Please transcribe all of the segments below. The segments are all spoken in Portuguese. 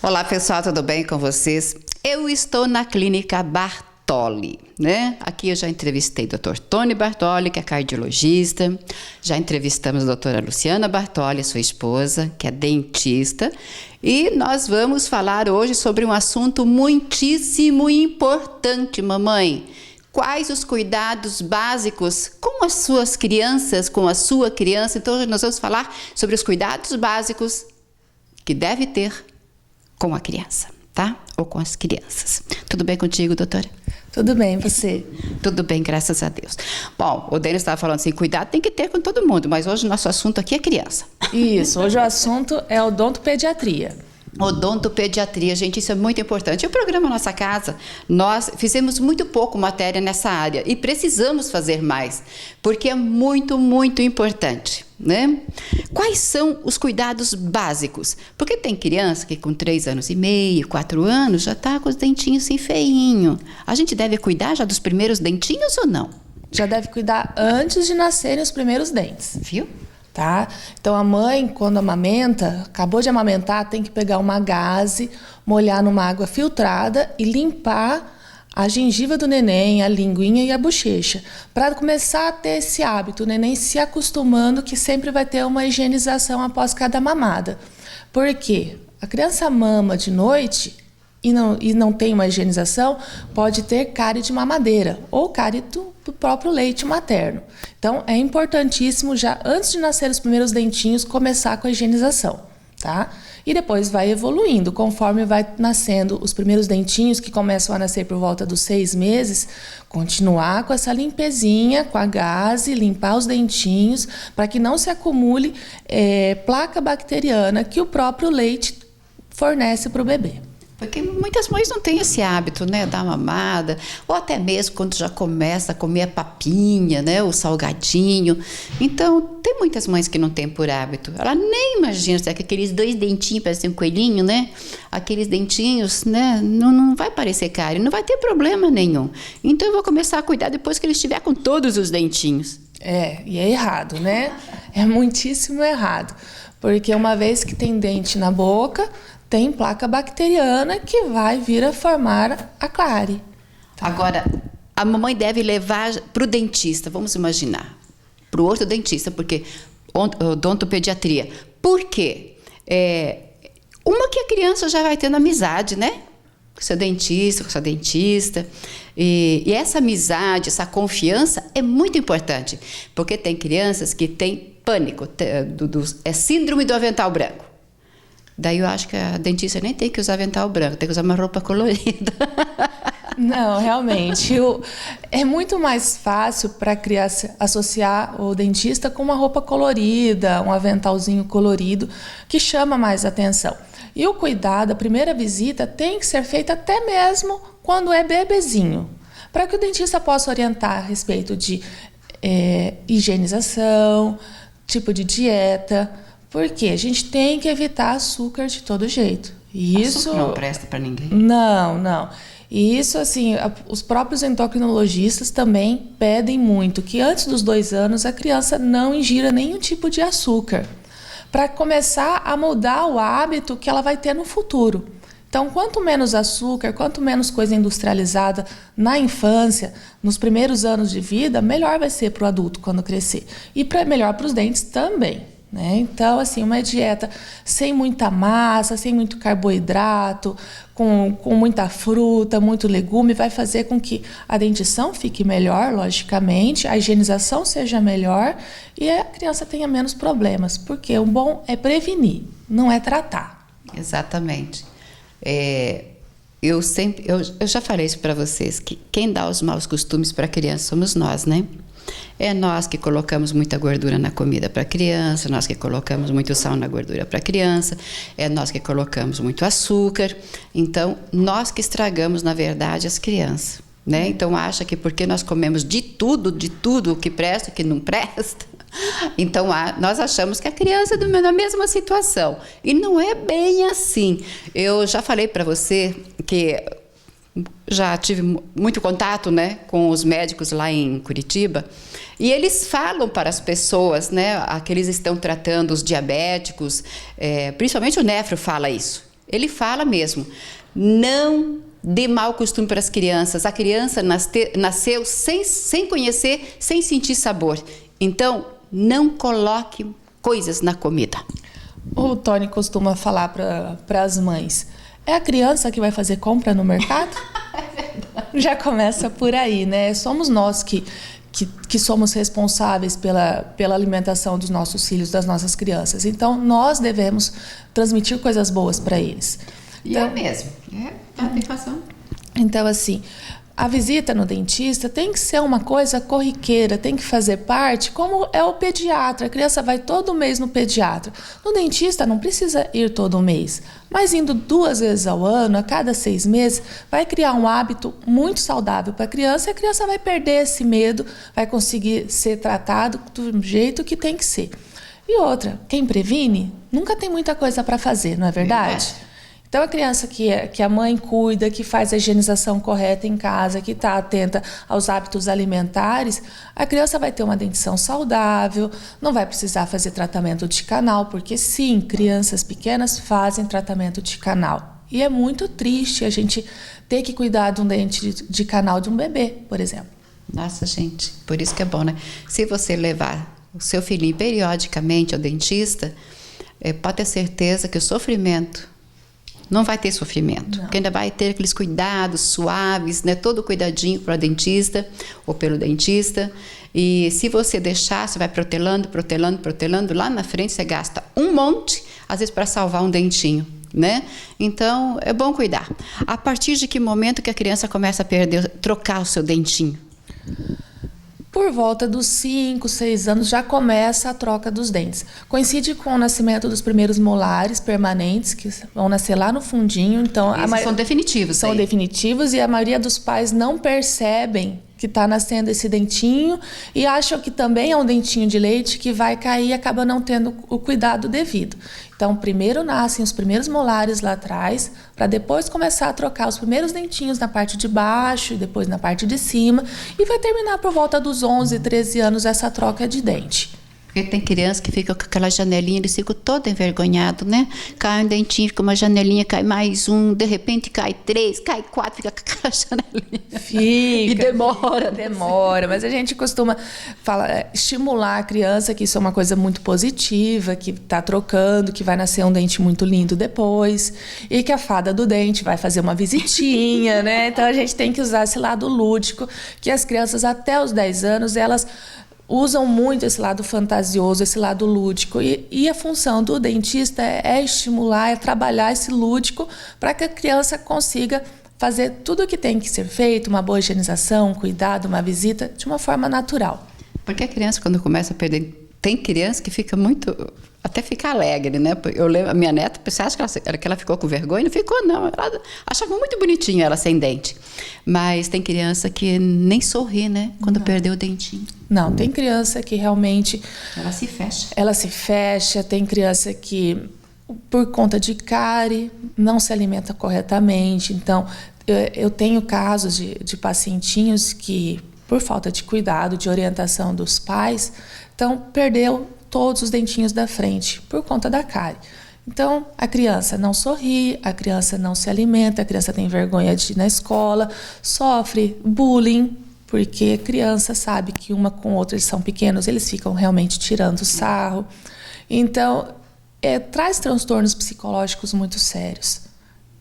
Olá pessoal, tudo bem com vocês? Eu estou na Clínica Bartoli, né? Aqui eu já entrevistei o Dr. Tony Bartoli, que é cardiologista, já entrevistamos a doutora Luciana Bartoli, sua esposa, que é dentista, e nós vamos falar hoje sobre um assunto muitíssimo importante, mamãe. Quais os cuidados básicos com as suas crianças, com a sua criança? Então, hoje nós vamos falar sobre os cuidados básicos que deve ter com a criança, tá? Ou com as crianças. Tudo bem contigo, doutora? Tudo bem, você? Tudo bem, graças a Deus. Bom, o Denis estava falando assim, cuidado tem que ter com todo mundo, mas hoje o nosso assunto aqui é criança. Isso, hoje o assunto é odontopediatria. Odontopediatria, gente, isso é muito importante. O programa Nossa Casa, nós fizemos muito pouco matéria nessa área e precisamos fazer mais, porque é muito, muito importante, né? Quais são os cuidados básicos? Porque tem criança que com 3 anos e meio, 4 anos, já está com os dentinhos assim feinho. A gente deve cuidar já dos primeiros dentinhos ou não? Já deve cuidar antes de nascerem os primeiros dentes. Viu? Tá? Então a mãe, quando amamenta, acabou de amamentar, tem que pegar uma gaze, molhar numa água filtrada e limpar a gengiva do neném, a linguinha e a bochecha, para começar a ter esse hábito, o neném se acostumando que sempre vai ter uma higienização após cada mamada. Por quê? A criança mama de noite e não tem uma higienização, pode ter cárie de mamadeira ou cárie do próprio leite materno. Então, é importantíssimo já antes de nascer os primeiros dentinhos começar com a higienização, tá? E depois vai evoluindo, conforme vai nascendo os primeiros dentinhos que começam a nascer por volta dos 6 meses, continuar com essa limpezinha, com a gaze, limpar os dentinhos, para que não se acumule placa bacteriana que o próprio leite fornece para o bebê. Porque muitas mães não têm esse hábito, né, da mamada, ou até mesmo quando já começa a comer a papinha, né, o salgadinho. Então, tem muitas mães que não têm por hábito. Ela nem imagina, sabe, que aqueles 2 dentinhos, parecem um coelhinho, né, aqueles dentinhos, né, não vai parecer cárie, não vai ter problema nenhum. Então, eu vou começar a cuidar depois que ele estiver com todos os dentinhos. E é errado, né? É muitíssimo errado. Porque uma vez que tem dente na boca, tem placa bacteriana que vai vir a formar a cárie. Tá? Agora, a mamãe deve levar para o dentista, vamos imaginar, para o ortodontista, porque odontopediatria. Por quê? Uma que a criança já vai tendo amizade, né? Com seu dentista, com sua dentista. E essa amizade, essa confiança é muito importante, porque tem crianças que têm pânico, é síndrome do avental branco. Daí eu acho que a dentista nem tem que usar avental branco, tem que usar uma roupa colorida. Não, realmente. É muito mais fácil para a criança associar o dentista com uma roupa colorida, um aventalzinho colorido, que chama mais atenção. E o cuidado, a primeira visita tem que ser feita até mesmo quando é bebezinho, para que o dentista possa orientar a respeito de higienização, tipo de dieta, porque a gente tem que evitar açúcar de todo jeito. Isso não presta para ninguém. Não. E isso, assim, os próprios endocrinologistas também pedem muito que antes dos 2 anos a criança não ingira nenhum tipo de açúcar, para começar a mudar o hábito que ela vai ter no futuro. Então, quanto menos açúcar, quanto menos coisa industrializada na infância, nos primeiros anos de vida, melhor vai ser para o adulto quando crescer. E melhor para os dentes também. Né? Então, assim, uma dieta sem muita massa, sem muito carboidrato, com muita fruta, muito legume, vai fazer com que a dentição fique melhor, logicamente, a higienização seja melhor e a criança tenha menos problemas, porque o bom é prevenir, não é tratar. Exatamente. Eu já falei isso para vocês, que quem dá os maus costumes para a criança somos nós, né? É nós que colocamos muita gordura na comida para a criança, nós que colocamos muito sal na gordura para a criança, é nós que colocamos muito açúcar. Então, nós que estragamos, na verdade, as crianças, né? Então, acha que porque nós comemos de tudo o que presta, o que não presta, então nós achamos que a criança é na mesma situação. E não é bem assim. Eu já falei para você que já tive muito contato, né, com os médicos lá em Curitiba, e eles falam para as pessoas, né, que eles estão tratando os diabéticos, principalmente o nefro fala isso, Ele fala mesmo, não dê mau costume para as crianças. A criança nasceu sem conhecer, sem sentir sabor. Então, não coloque coisas na comida. O Tony costuma falar para as mães, é a criança que vai fazer compra no mercado? Já começa por aí, né? Somos nós que somos responsáveis pela alimentação dos nossos filhos, das nossas crianças. Então, nós devemos transmitir coisas boas para eles. Então, é mesmo. Tem razão. Então, assim, a visita no dentista tem que ser uma coisa corriqueira, tem que fazer parte, como é o pediatra. A criança vai todo mês no pediatra. No dentista não precisa ir todo mês, mas indo 2 vezes ao ano, a cada 6 meses, vai criar um hábito muito saudável para a criança e a criança vai perder esse medo, vai conseguir ser tratado do jeito que tem que ser. E outra, quem previne nunca tem muita coisa para fazer, não é verdade? Então, a criança que a mãe cuida, que faz a higienização correta em casa, que está atenta aos hábitos alimentares, a criança vai ter uma dentição saudável, não vai precisar fazer tratamento de canal, porque sim, crianças pequenas fazem tratamento de canal. E é muito triste a gente ter que cuidar de um dente de canal de um bebê, por exemplo. Nossa, gente, por isso que é bom, né? Se você levar o seu filhinho periodicamente ao dentista, pode ter certeza que o sofrimento não vai ter sofrimento, porque ainda vai ter aqueles cuidados suaves, né? Todo cuidadinho para o dentista ou pelo dentista. E se você deixar, você vai protelando, lá na frente você gasta um monte, às vezes para salvar um dentinho, né? Então, é bom cuidar. A partir de que momento que a criança começa a trocar o seu dentinho? Por volta dos 5, 6 anos já começa a troca dos dentes. Coincide com o nascimento dos primeiros molares permanentes, que vão nascer lá no fundinho. Então, são definitivos. São definitivos e a maioria dos pais não percebem que está nascendo esse dentinho e acham que também é um dentinho de leite que vai cair e acaba não tendo o cuidado devido. Então, primeiro nascem os primeiros molares lá atrás, para depois começar a trocar os primeiros dentinhos na parte de baixo e depois na parte de cima, e vai terminar por volta dos 11, 13 anos essa troca de dente. Porque tem criança que fica com aquela janelinha, eles ficam todo envergonhado, né? Cai um dentinho, fica uma janelinha, cai mais um, de repente cai 3, cai 4, fica com aquela janelinha. Fica. E demora. Demora, mas a gente costuma estimular a criança que isso é uma coisa muito positiva, que está trocando, que vai nascer um dente muito lindo depois, e que a fada do dente vai fazer uma visitinha, né? Então a gente tem que usar esse lado lúdico, que as crianças até os 10 anos, elas usam muito esse lado fantasioso, esse lado lúdico. E a função do dentista é estimular, é trabalhar esse lúdico para que a criança consiga fazer tudo o que tem que ser feito, uma boa higienização, um cuidado, uma visita, de uma forma natural. Porque a criança, quando começa a perder... Tem criança que fica muito... Até fica alegre, né? Eu lembro, a minha neta, você acha que ela ficou com vergonha? Não ficou, não. Ela achava muito bonitinho ela sem dente. Mas tem criança que nem sorri, né? Quando perdeu o dentinho. Não, tem criança que realmente... Ela se fecha. Ela se fecha. Tem criança que, por conta de cárie, não se alimenta corretamente. Então, eu tenho casos de pacientinhos que, por falta de cuidado, de orientação dos pais, então perdeu todos os dentinhos da frente por conta da cárie. Então, a criança não sorri, a criança não se alimenta, a criança tem vergonha de ir na escola, sofre bullying, porque a criança sabe que uma com outra, eles são pequenos, eles ficam realmente tirando sarro. Então, traz transtornos psicológicos muito sérios.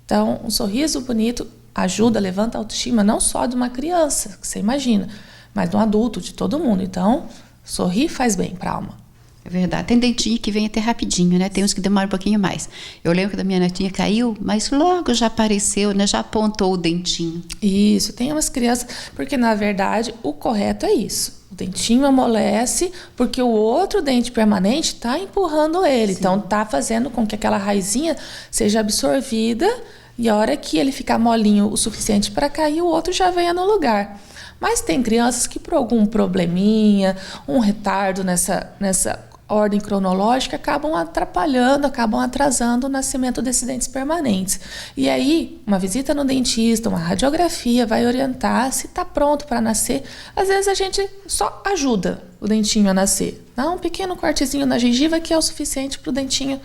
Então, um sorriso bonito ajuda, levanta a autoestima não só de uma criança, que você imagina, mas de um adulto, de todo mundo. Então, sorrir faz bem para a alma. É verdade. Tem dentinho que vem até rapidinho, né? Tem uns que demoram um pouquinho mais. Eu lembro que da minha netinha caiu, mas logo já apareceu, né? Já apontou o dentinho. Isso, tem umas crianças... Porque, na verdade, o correto é isso. O dentinho amolece porque o outro dente permanente está empurrando ele. Sim. Então, está fazendo com que aquela raizinha seja absorvida e a hora que ele ficar molinho o suficiente para cair, o outro já venha no lugar. Mas tem crianças que, por algum probleminha, um retardo nessa ordem cronológica, acabam atrapalhando, acabam atrasando o nascimento desses dentes permanentes. E aí, uma visita no dentista, uma radiografia vai orientar se está pronto para nascer. Às vezes a gente só ajuda o dentinho a nascer. Dá um pequeno cortezinho na gengiva que é o suficiente para o dentinho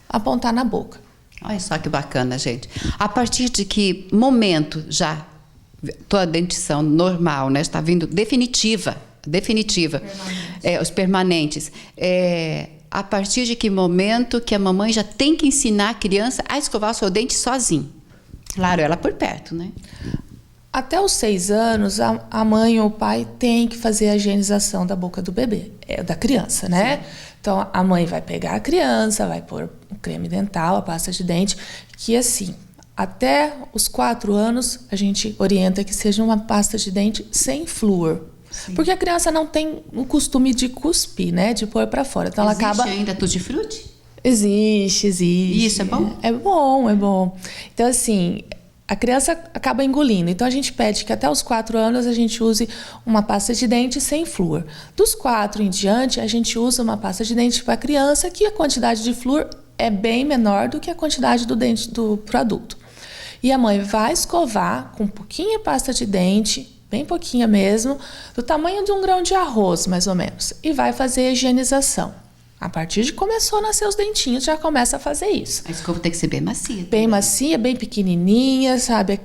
apontar na boca. Olha só que bacana, gente. A partir de que momento já tua dentição normal, né, está vindo definitiva, os permanentes, a partir de que momento que a mamãe já tem que ensinar a criança a escovar o seu dente sozinho? Claro, ela por perto, né? Até os 6 anos, a mãe ou o pai tem que fazer a higienização da boca do bebê, da criança, né? Sim. Então, a mãe vai pegar a criança, vai pôr o creme dental, a pasta de dente, que assim, até os 4 anos, a gente orienta que seja uma pasta de dente sem flúor. Sim. Porque a criança não tem o costume de cuspir, né? De pôr para fora. Então, existe ela acaba... ainda tutti-frutti? Existe. E isso é bom? É bom. Então, assim... A criança acaba engolindo, então a gente pede que até os 4 anos a gente use uma pasta de dente sem flúor. Dos 4 em diante, a gente usa uma pasta de dente para a criança que a quantidade de flúor é bem menor do que a quantidade do dente pro adulto. E a mãe vai escovar com pouquinha pasta de dente, bem pouquinha mesmo, do tamanho de um grão de arroz, mais ou menos, e vai fazer a higienização. A partir de começou a nascer os dentinhos, já começa a fazer isso. A escova tem que ser bem macia. Bem macia, bem pequenininha, sabe?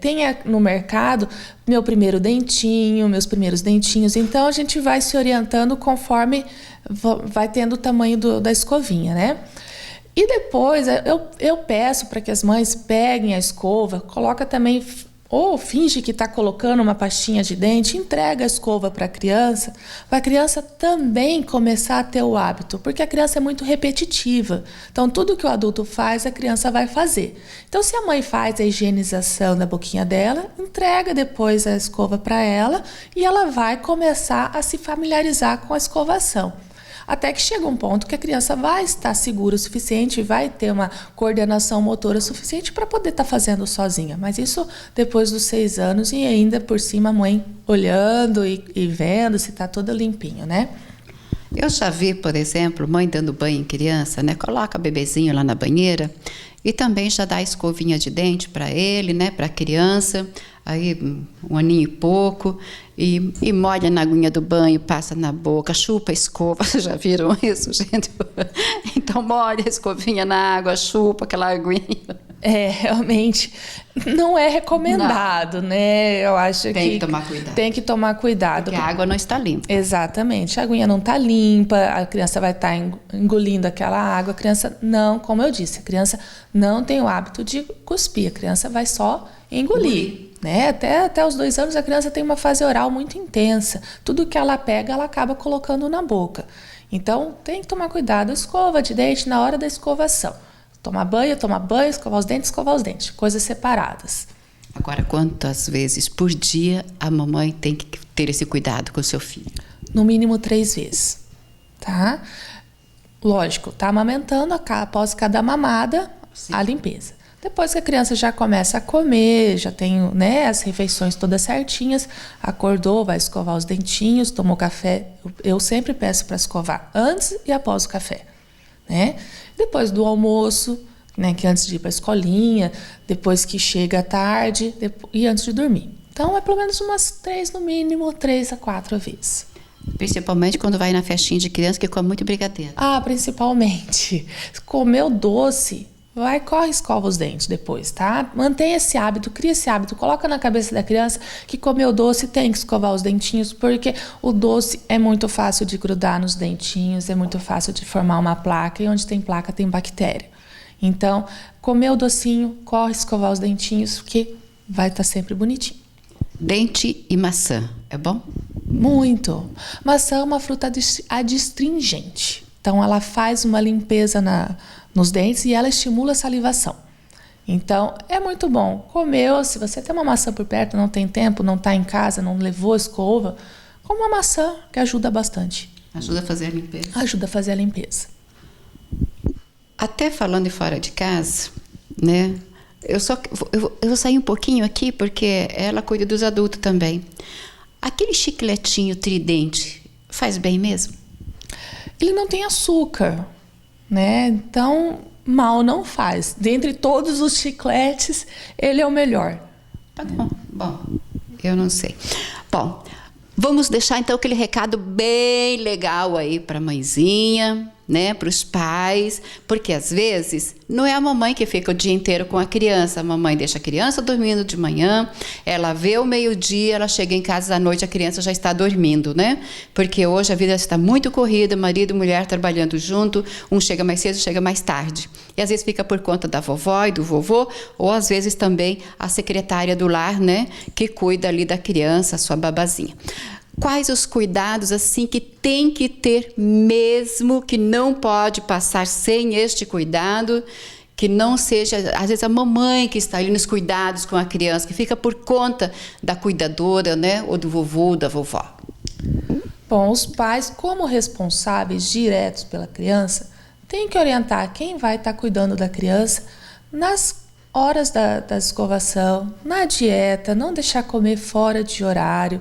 Tem no mercado meus primeiros dentinhos. Então, a gente vai se orientando conforme vai tendo o tamanho da escovinha, né? E depois, eu peço para que as mães peguem a escova, coloca também... Ou finge que está colocando uma pastinha de dente, entrega a escova para a criança também começar a ter o hábito, porque a criança é muito repetitiva. Então, tudo que o adulto faz, a criança vai fazer. Então, se a mãe faz a higienização da boquinha dela, entrega depois a escova para ela e ela vai começar a se familiarizar com a escovação. Até que chega um ponto que a criança vai estar segura o suficiente, vai ter uma coordenação motora suficiente para poder estar fazendo sozinha. Mas isso depois dos 6 anos e ainda por cima a mãe olhando e vendo se está toda limpinho, né? Eu já vi, por exemplo, mãe dando banho em criança, né? Coloca o bebezinho lá na banheira e também já dá a escovinha de dente para ele, né? Para a criança, aí 1 aninho e pouco, e molha na aguinha do banho, passa na boca, chupa a escova. Vocês já viram isso, gente? Então molha a escovinha na água, chupa aquela aguinha. Realmente não é recomendado, não. Né? Eu acho que tem que tomar cuidado. Tem que tomar cuidado. Porque a água não está limpa. Exatamente. A aguinha não está limpa, a criança vai estar engolindo aquela água. A criança não, como eu disse, a criança não tem o hábito de cuspir. A criança vai só engolir. Né? Até os 2 anos a criança tem uma fase oral muito intensa. Tudo que ela pega, ela acaba colocando na boca. Então, tem que tomar cuidado. Escova de dente na hora da escovação. Tomar banho, escovar os dentes. Coisas separadas. Agora, quantas vezes por dia a mamãe tem que ter esse cuidado com o seu filho? No mínimo 3 vezes, tá? Lógico, tá amamentando, após cada mamada, sim, a limpeza. Depois que a criança já começa a comer, já tem, né, as refeições todas certinhas, acordou, vai escovar os dentinhos, tomou café. Eu sempre peço para escovar antes e após o café, né? Depois do almoço, né, que antes de ir para a escolinha, depois que chega à tarde e antes de dormir. Então, é pelo menos no mínimo 3 a 4 vezes. Principalmente quando vai na festinha de criança que come muito brigadeiro. Principalmente. Comeu doce... corre e escova os dentes depois, tá? Mantenha esse hábito, cria esse hábito, coloca na cabeça da criança que comeu doce tem que escovar os dentinhos, porque o doce é muito fácil de grudar nos dentinhos, é muito fácil de formar uma placa, e onde tem placa tem bactéria. Então, comeu o docinho, corre escovar os dentinhos, que vai estar sempre bonitinho. Dente e maçã, é bom? Muito. Maçã é uma fruta adstringente, então ela faz uma limpeza nos dentes e ela estimula a salivação. Então, é muito bom. Comeu, se você tem uma maçã por perto, não tem tempo, não está em casa, não levou a escova, come uma maçã que ajuda bastante. Ajuda a fazer a limpeza. Ajuda a fazer a limpeza. Até falando de fora de casa, né? Eu vou sair um pouquinho aqui porque ela cuida dos adultos também. Aquele chicletinho Tridente faz bem mesmo? Ele não tem açúcar, né? Então, mal não faz. Dentre todos os chicletes, ele é o melhor. Tá bom. Bom, eu não sei. Bom, vamos deixar então aquele recado bem legal aí para a mãezinha, né, para os pais, porque às vezes não é a mamãe que fica o dia inteiro com a criança. A mamãe deixa a criança dormindo de manhã, ela vê o meio-dia, ela chega em casa à noite, a criança já está dormindo, né? Porque hoje a vida está muito corrida, marido e mulher trabalhando junto, um chega mais cedo, chega mais tarde. E às vezes fica por conta da vovó e do vovô, ou às vezes também a secretária do lar, né, que cuida ali da criança, a sua babazinha. Quais os cuidados assim que tem que ter mesmo, que não pode passar sem este cuidado, que não seja, às vezes, a mamãe que está ali nos cuidados com a criança, que fica por conta da cuidadora, né, ou do vovô ou da vovó? Bom, os pais, como responsáveis diretos pela criança, têm que orientar quem vai estar cuidando da criança nas horas da escovação, na dieta, não deixar comer fora de horário.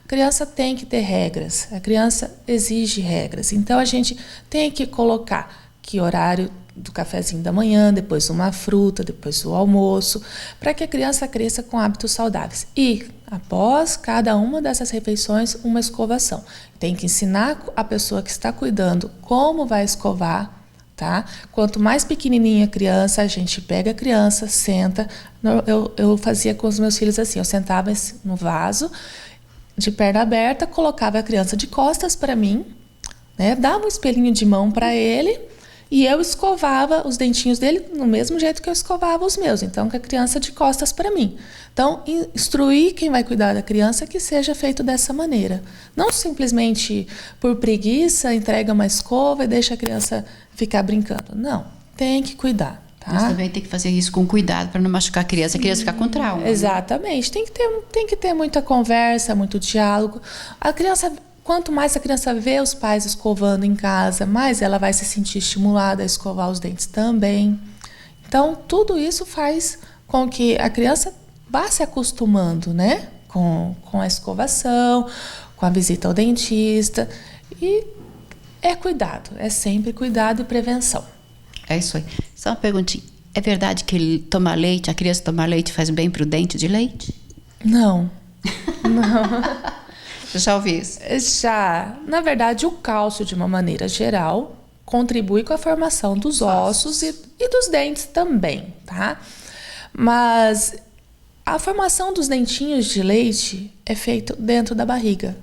A criança tem que ter regras, a criança exige regras. Então, a gente tem que colocar que horário do cafezinho da manhã, depois uma fruta, depois o almoço, para que a criança cresça com hábitos saudáveis. E, após cada uma dessas refeições, uma escovação. Tem que ensinar a pessoa que está cuidando como vai escovar, tá? Quanto mais pequenininha a criança, a gente pega a criança, senta. Eu fazia com os meus filhos assim, eu sentava no vaso, de perna aberta, colocava a criança de costas para mim, né? Dava um espelhinho de mão para ele e eu escovava os dentinhos dele no mesmo jeito que eu escovava os meus. Então, com a criança de costas para mim. Então, instruir quem vai cuidar da criança que seja feito dessa maneira. Não simplesmente por preguiça, entrega uma escova e deixa a criança ficar brincando. Não, tem que cuidar. Tá? Mas também tem que fazer isso com cuidado para não machucar a criança ficar com trauma. Exatamente. Né? Tem que ter muita conversa, muito diálogo. A criança, quanto mais a criança vê os pais escovando em casa, mais ela vai se sentir estimulada a escovar os dentes também. Então, tudo isso faz com que a criança vá se acostumando, né? Com a escovação, com a visita ao dentista. E é cuidado, é sempre cuidado e prevenção. É isso aí. Só uma perguntinha. É verdade que tomar leite, a criança tomar leite faz bem para o dente de leite? Não. Não. Já ouvi isso? Já. Na verdade, o cálcio, de uma maneira geral, contribui com a formação dos ossos e dos dentes também, tá? Mas a formação dos dentinhos de leite é feita dentro da barriga.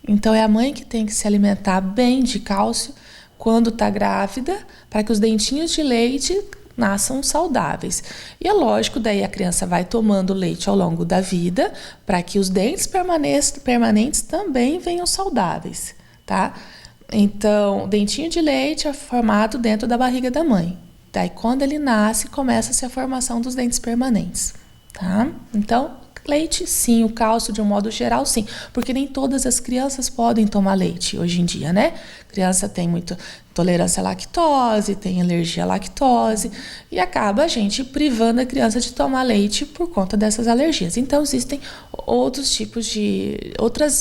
Então, é a mãe que tem que se alimentar bem de cálcio quando está grávida, para que os dentinhos de leite nasçam saudáveis. E é lógico, daí a criança vai tomando leite ao longo da vida, para que os dentes permanentes também venham saudáveis, tá? Então, o dentinho de leite é formado dentro da barriga da mãe. Daí, quando ele nasce, começa-se a formação dos dentes permanentes, tá? Então, leite, sim. O cálcio, de um modo geral, sim. Porque nem todas as crianças podem tomar leite hoje em dia, né? Criança tem muita intolerância à lactose, tem alergia à lactose e acaba a gente privando a criança de tomar leite por conta dessas alergias. Então, existem outras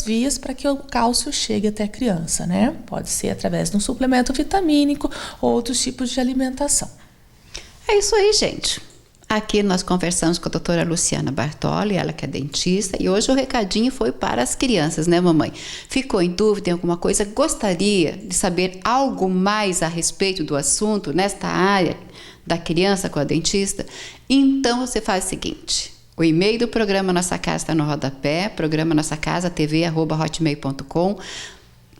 vias para que o cálcio chegue até a criança, né? Pode ser através de um suplemento vitamínico ou outros tipos de alimentação. É isso aí, gente. Aqui nós conversamos com a doutora Luciana Bartoli, ela que é dentista, e hoje o recadinho foi para as crianças, né, mamãe? Ficou em dúvida em alguma coisa? Gostaria de saber algo mais a respeito do assunto nesta área da criança com a dentista? Então você faz o seguinte: o e-mail do programa Nossa Casa está no rodapé, programa Nossa Casa, tv@hotmail.com.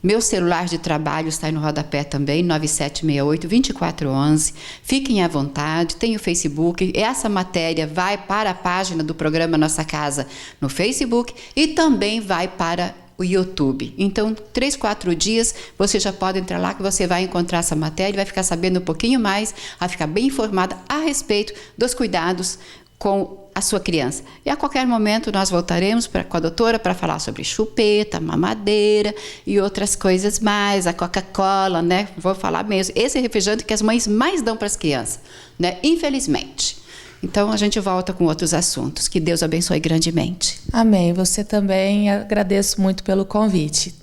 Meu celular de trabalho está aí no rodapé também, 9768-2411. Fiquem à vontade, tem o Facebook. Essa matéria vai para a página do programa Nossa Casa no Facebook e também vai para o YouTube. Então, 3, 4 dias, você já pode entrar lá que você vai encontrar essa matéria e vai ficar sabendo um pouquinho mais, vai ficar bem informada a respeito dos cuidados com a sua criança. E a qualquer momento nós voltaremos com a doutora para falar sobre chupeta, mamadeira e outras coisas mais, a Coca-Cola, né? Vou falar mesmo. Esse é o refrigerante que as mães mais dão para as crianças, né? Infelizmente. Então a gente volta com outros assuntos. Que Deus abençoe grandemente. Amém. Você também. Agradeço muito pelo convite.